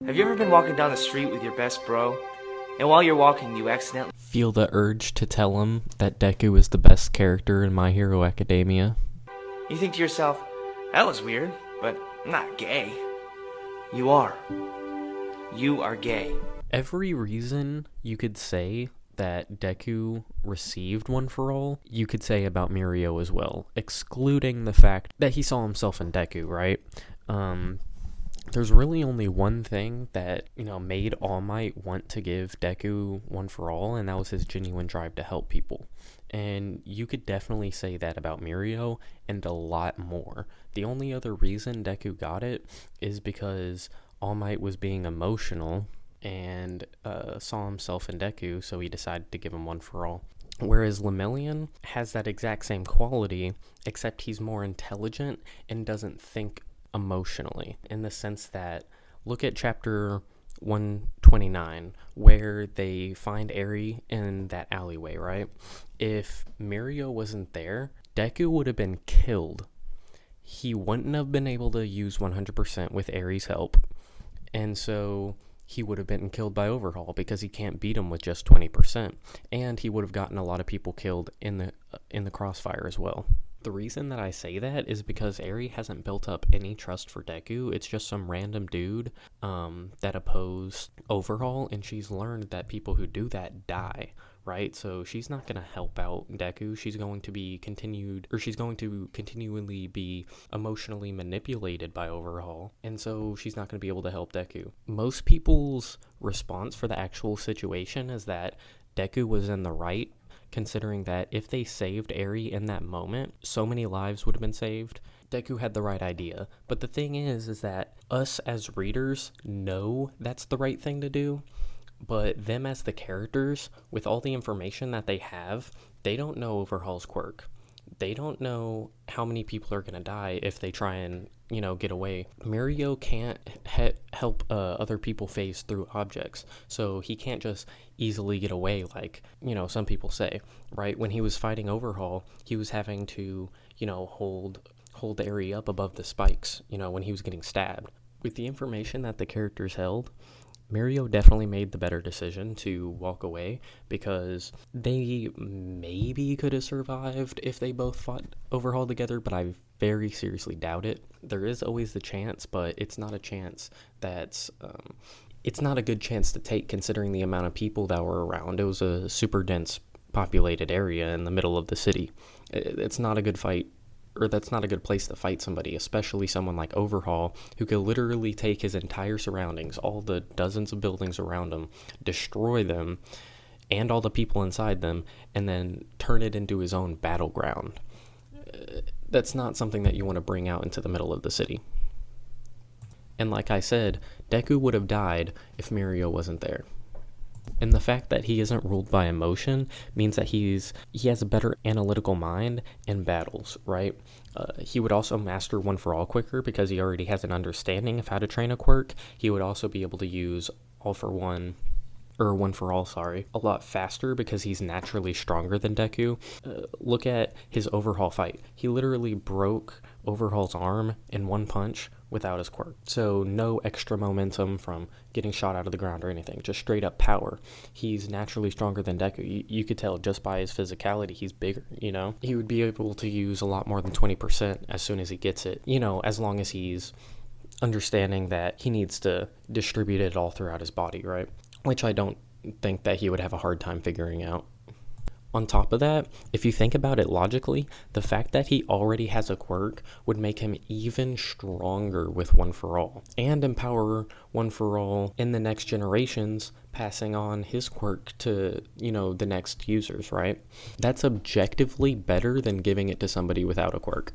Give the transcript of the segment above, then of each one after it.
Have you ever been walking down the street with your best bro, and while you're walking, you accidentally feel the urge to tell him that Deku is the best character in My Hero Academia? You think to yourself, that was weird, but I'm not gay. You are. You are gay. Every reason you could say that Deku received One for All, you could say about Mirio as well, excluding the fact that he saw himself in Deku, right? There's really only one thing that, made All Might want to give Deku One for All, and that was his genuine drive to help people. And you could definitely say that about Mirio and a lot more. The only other reason Deku got it is because All Might was being emotional and saw himself in Deku, so he decided to give him One for All. Whereas Lemillion has that exact same quality, except he's more intelligent and doesn't think emotionally, in the sense that, look at chapter 129, where they find Eri in that alleyway, right? If Mirio wasn't there, Deku would have been killed. He wouldn't have been able to use 100% with Eri's help, and so he would have been killed by Overhaul because he can't beat him with just 20%, and he would have gotten a lot of people killed in the crossfire as well. The reason that I say that is because Eri hasn't built up any trust for Deku. It's just some random dude that opposed Overhaul, and she's learned that people who do that die, right? So she's not going to help out Deku. She's going to continually be emotionally manipulated by Overhaul, and so she's not going to be able to help Deku. Most people's response for the actual situation is that Deku was in the right, considering that if they saved Eri in that moment, so many lives would have been saved. Deku had the right idea. But the thing is that us as readers know that's the right thing to do, but them as the characters, with all the information that they have, they don't know Overhaul's quirk. They don't know how many people are going to die if they try and, get away. Mirio can't help other people phase through objects, so he can't just easily get away like, some people say, right? When he was fighting Overhaul, he was having to, hold Eri up above the spikes, when he was getting stabbed. With the information that the characters held, Mirio definitely made the better decision to walk away, because they maybe could have survived if they both fought Overhaul together, but I very seriously doubt it. There is always the chance, but it's not a chance that's... it's not a good chance to take, considering the amount of people that were around. It was a super dense populated area in the middle of the city. It's not a good fight, or that's not a good place to fight somebody, especially someone like Overhaul, who could literally take his entire surroundings, all the dozens of buildings around him, destroy them, and all the people inside them, and then turn it into his own battleground. That's not something that you want to bring out into the middle of the city. And like I said, Deku would have died if Mirio wasn't there. And the fact that he isn't ruled by emotion means that he has a better analytical mind in battles, right? He would also master One for All quicker because he already has an understanding of how to train a quirk. He would also be able to use One for All, a lot faster because he's naturally stronger than Deku. Look at his Overhaul fight. He literally broke Overhaul's arm in one punch without his quirk. So no extra momentum from getting shot out of the ground or anything, just straight up power. He's naturally stronger than Deku. You could tell just by his physicality, he's bigger, He would be able to use a lot more than 20% as soon as he gets it, as long as he's understanding that he needs to distribute it all throughout his body, right? Which I don't think that he would have a hard time figuring out. On top of that, if you think about it logically, the fact that he already has a quirk would make him even stronger with One for All, and empower One for All in the next generations, passing on his quirk to, the next users, right? That's objectively better than giving it to somebody without a quirk.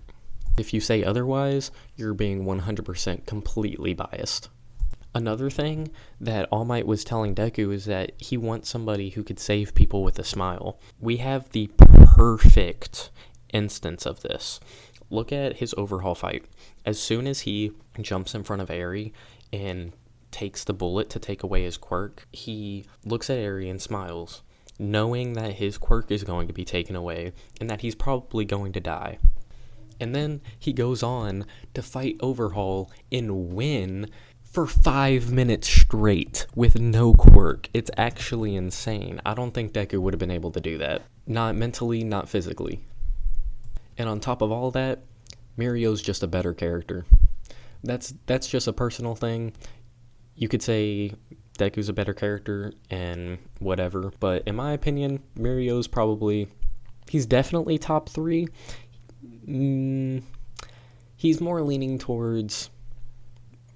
If you say otherwise, you're being 100% completely biased. Another thing that All Might was telling Deku is that he wants somebody who could save people with a smile. We have the perfect instance of this. Look at his Overhaul fight. As soon as he jumps in front of Eri and takes the bullet to take away his quirk, he looks at Eri and smiles, knowing that his quirk is going to be taken away and that he's probably going to die. And then he goes on to fight Overhaul and win for 5 minutes straight with no quirk. It's actually insane. I don't think Deku would have been able to do that. Not mentally, not physically. And on top of all that, Mirio's just a better character. That's just a personal thing. You could say Deku's a better character and whatever, but in my opinion, Mirio's he's definitely top 3. He's more leaning towards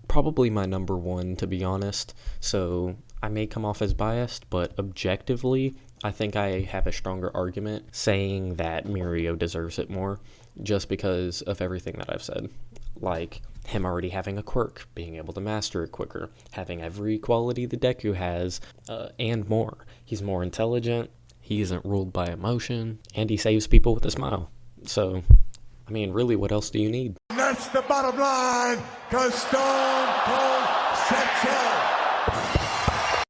probably my number 1, to be honest, so I may come off as biased, but objectively, I think I have a stronger argument saying that Mirio deserves it more, just because of everything that I've said. Like, him already having a quirk, being able to master it quicker, having every quality the Deku has, and more. He's more intelligent, he isn't ruled by emotion, and he saves people with a smile. So, I mean, really, what else do you need? That's the bottom line, because Stone Cold said so.